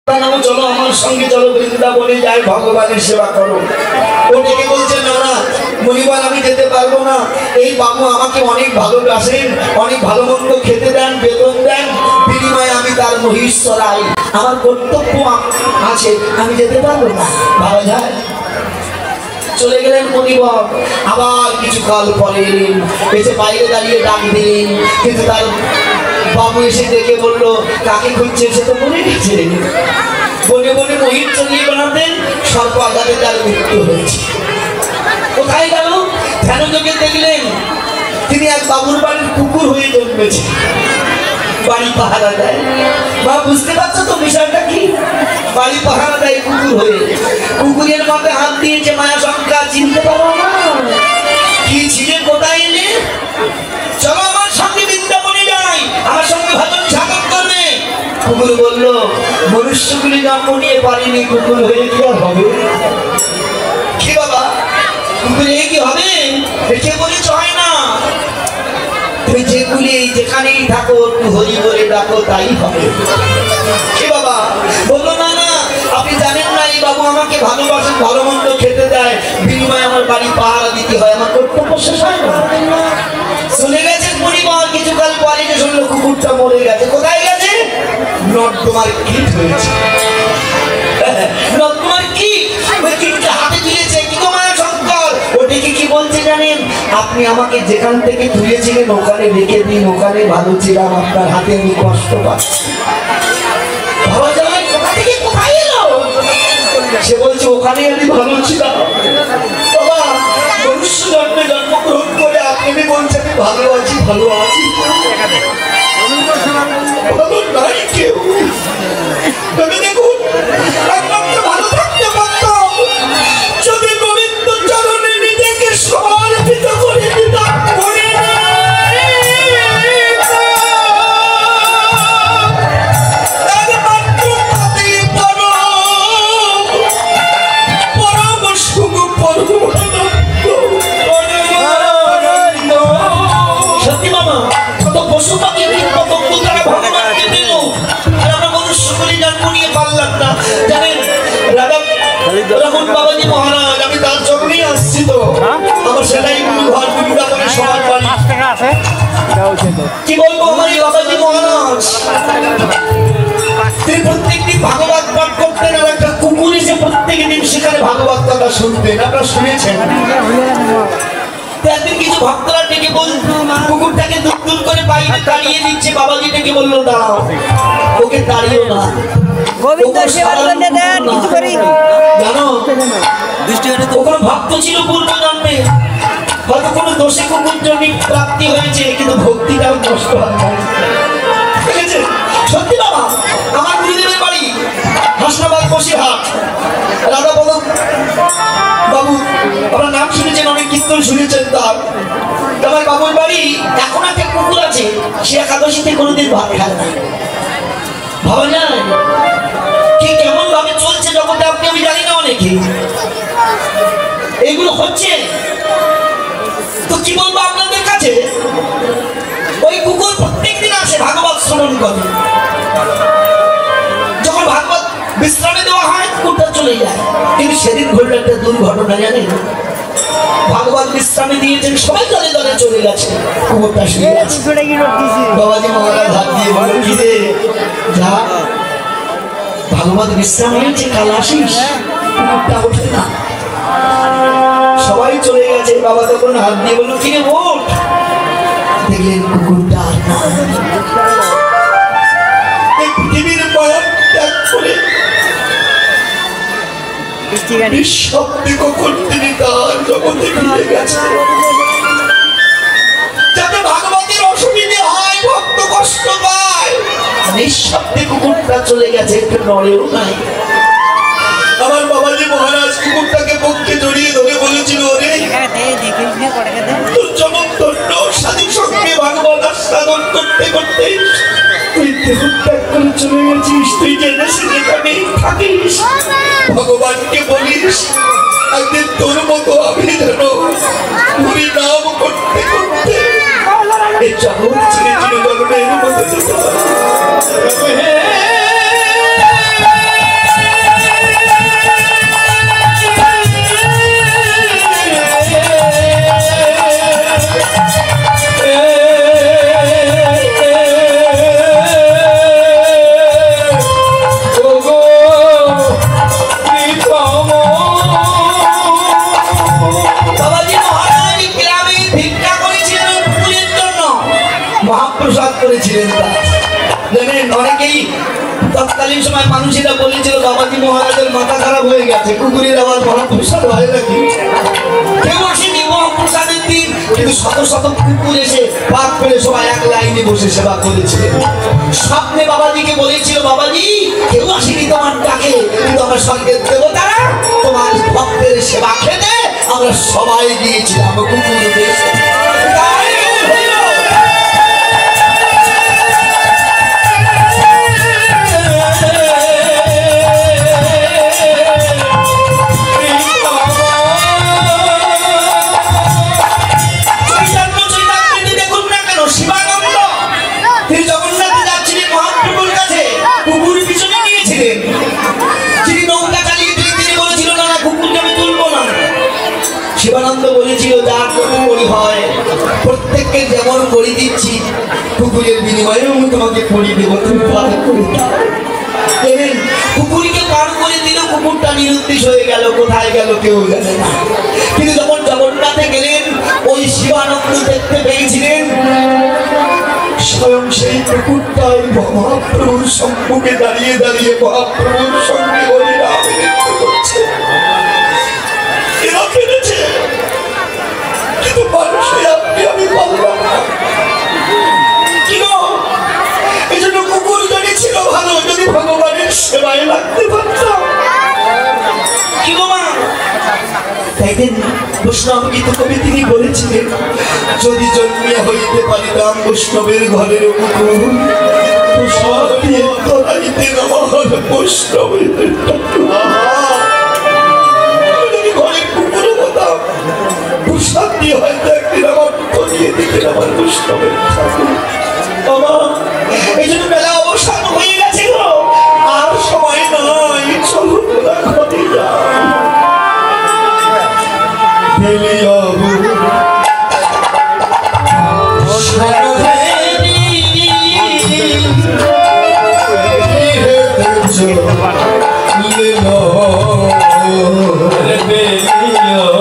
চলো আমার সঙ্গে চলো বৃন্দাবনে যাই ভগবানের সেবা করো। ও ডেকে বলছে না না মণিবার আমি যেতে পারবো না, এই বাবু আমাকে অনেক ভালোবাসেন, অনেক ভালো মন্দ খেতে দেন, বেতন দেন, বিনিময়ে আমি তার মহিষ চড়াই, আমার কর্তব্য আছে, আমি যেতে পারবো না। ভাবা যায়? চলে গেলেন মণিবর। আবার কিছু কাল পরে এলেন, এসে বাইরে দাঁড়িয়ে ডাক দিলেন, কিন্তু তার বাবু এসে দেখে বললো কাকে খুঁজছে, সে তো মরে গেছে। বনে বনে মহিষ চড়িয়ে বেড়াতেন, সর্প আঘাতে তার মৃত্যু হয়েছে। কোথায় গেল? ধ্যান যোগে দেখলেন তিনি এক বাবুর বাড়ির কুকুর হয়ে জন্মেছে, বাড়ি পাহারা দেয়। বা বুঝতে পারছো তো বিষয়টা কি? বাড়ি পাহারা দেয় কুকুর হয়ে। কুকুরের মাথায় হাত দিয়েছে মায়া শঙ্কা, চিনতে পারো না কি ছিলে, কোথায় এলে? চলো আমার সঙ্গে বৃন্দাবনে যাই, আমার সঙ্গে ভজন সাধন করবে। কুকুর বলল মনুষ্যগুলি জন্ম নিয়ে পারিনি, কুকুর হয়ে কি আর হবে? কি বাবা কুকুর হয়ে কি হবে? কে বলেছ হয় না? তুমি যেগুলি যেখানেই থাকো একটু হরি বলে ডাকো, তাই হবে। কি বাবা? বললো না না আপনি জানেন না, এই বাবু আমাকে ভালোবাসেন, ভালো মন্দ খেতে দেয়, বিনিময়ে আমার বাড়ি পাহারা দিতে হয়, আমার কর্তব্য শেষ হয় না। চলে গেছে পরিবার। কিছুকাল পরে যে শুনলো কুকুরটা মরে গেছে। কোথায় গেছে? নর্দমার কীট হয়েছে। নর্দমার কীট, ওই কীটটা হাতে তুলেছে। কি গো মায়া শঙ্কর? ওটিকে কি বলছে জানেন? আপনি আমাকে যেখান থেকে তুলেছিলেন ওখানে রেখে দিন, ওখানে ভালো ছিলাম, আপনার হাতে আমি কষ্ট পাচ্ছি। ভাবা যায় কোথা থেকে কোথায় এলো? সে বলছে ওখানে আমি ভালো ছিলাম। বাবা মনুষ্য জন্মে জন্মগ্রহণ করে আপনি বলছেন আমি ভালো আছি, ভালো আছি, ভালো নাই কেউ। তবে দেখুন একমাত্র ভালো থাকতে পারতাম যদি গোবিন্দ চরণে নিজেকে সমর্পিত করে দিতাম। বাবাজি মহারাজ আমি তার জন্যই আসছি, তো আমার সেটাই ঘর বৃন্দাবনে সবার বাড়ি। কি বলবো আমার এই বাবাজি মহারাজ, তিনি প্রত্যেকদিন ভাগবত পাঠ করতেন, আর একটা কুকুর এসে প্রত্যেকদিন সেখানে ভাগবত কথা শুনতেন, আপনারা শুনেছেন। একদিন কিছু ভক্তরা ডেকে বলতো কুকুরটাকে দুধ দুধ করে বাইরে তাড়িয়ে দিচ্ছে। বাবাজি ডেকে বললো দাঁড়াও, ওকে তাড়িও না, গোবিন্দ সেবার জন্য দেন কিছু করি। জানো ওখানে ভক্ত ছিল পূর্ব জন্মে, হয়তো কোনো দোষে কুকুর জন্য প্রাপ্তি হয়েছে, কিন্তু ভক্তিটাও নষ্ট হয় না। ঠিক আছে? সত্যি বাবা, আমার গুরুদেবের বাড়ি হাসনাবাদ বসিরহাট, রাধা বলুন বাবু, আপনার নাম শুনেছেন, অনেক কীর্তন শুনেছেন তার। আমার বাবুর বাড়ি এখন একটা কুকুর আছে, সে একাদশীতে কোনোদিন ভাত খায় না। ভাবা যায় কি কেমন ভাবে চলছে জগতে, আপনি আমি জানি না। অনেকে এগুলো হচ্ছে, তো কি বলবো আপনাদের কাছে। ওই কুকুর প্রত্যেকদিন আসে ভাগবত শ্রবণ করে, যখন ভাগবত বিশ্রামে দেওয়া হয় কুকুরটা চলে যায়। কিন্তু সেদিন ঘটল একটা দুর্ঘটনা, জানেন? ভাগবত বিশ্রামে দিয়েছেন, সবাই দলে দলে চলে গেছে, কুকুরটা শুয়ে আছে। বাবাজি মহারাজ হাত দিয়ে বলো কি রে যা, ভাগবত বিশ্রাম হয়েছে, কাল আসিস। কুকুরটা ওঠে না, সবাই চলে গেছে। বাবা তখন হাত দিয়ে বললো কি রে ওঠ। দেখলেন কুকুরটা আর না। পৃথিবীর মায়া ত্যাগ করে নিঃশব্দে কখন তিনি তার জগতে ফিরে গেছে। যাতে ভাগবতের অসুবিধে হয়, ভক্ত কষ্ট পায়, নিঃশব্দে কুকুরটা চলে গেছে, একটু নড়েও নাই। আমার বাবাজি মহারাজ কুকুরটাকে পক্ষে জড়িয়ে ধরে বলেছিল, রে তোর জগৎ ধন্য, সাধু সঙ্গে ভাগবত আস্বাদন করতে করতে তুই দেহ ত্যাগ করে চলে গেছিস। তুই জেনে সেখানে থাকিস, ভগবানকে বলিস একদিন তোর মতো আমি যেন হরি নাম করতে করতে এই জগৎ ছেড়ে চিরজন্মের মতো যেতে পারি। তৎকালীন সময় মানুষেরা বলেছিল বাবাজি মহারাজের মাথা খারাপ হয়ে গেছে, কুকুরের আবার মহাপ্রসাদ হয় নাকি। কেউ আসেনি মহাপ্রসাদের দিন, কিন্তু শত শত কুকুর এসে পাক করে সবাই এক লাইনে বসে সেবা করেছিলেন। স্বপ্নে বাবাজিকে বলেছিল, বাবাজি কেউ আসেনি তোমার ডাকে, কিন্তু আমার স্বর্গের দেবতারা তোমার ভক্তের সেবা খেতে আমরা সবাই গিয়েছিলাম কুকুর দেশে। শিবানন্দ বলেছিল, যার যত করি হয় প্রত্যেককে যেমন করে দিচ্ছি কুকুরের বিনিময়ে আমি তোমাকে করি দেব, তুমি পার করে দাও। কুকুরকে পার করে দিল, কুকুরটা নিরুদ্দেশ হয়ে গেল, কোথায় গেল কেউ জানে না। কিন্তু যখন জগন্নাথে গেলেন ওই শিবানন্দ দেখতে পেয়েছিলেন স্বয়ং সেই কুকুরটাই মহাপ্রভুর সম্মুখে দাঁড়িয়ে দাঁড়িয়ে মহাপ্রভুর সঙ্গে হরিনাম নৃত্য করছে। এরা পেরেছে, কিন্তু মানুষে আপনি আমি পারলাম না। এই জন্য কুকুর যদি ছিল ভালো, যদি ভগবানের সেবায় লাগতে পারতাম। কি গো মা, তাই দিন বৈষ্ণব গীত কবি তিনি বলেছিলেন, যদি জন্মে হইতে পারিতাম বৈষ্ণবের ঘরের কুকুর, বৈষ্ণবের শান্তি হয়তো একদিন আমার দিয়ে দিতেন আমার বৈষ্ণবের ঠাকুর। এই জন্য বেলা অবসান হয়ে গেছে গো, আর সময় নয়, চলো তোরা ঘরে যাও। Hallelujah.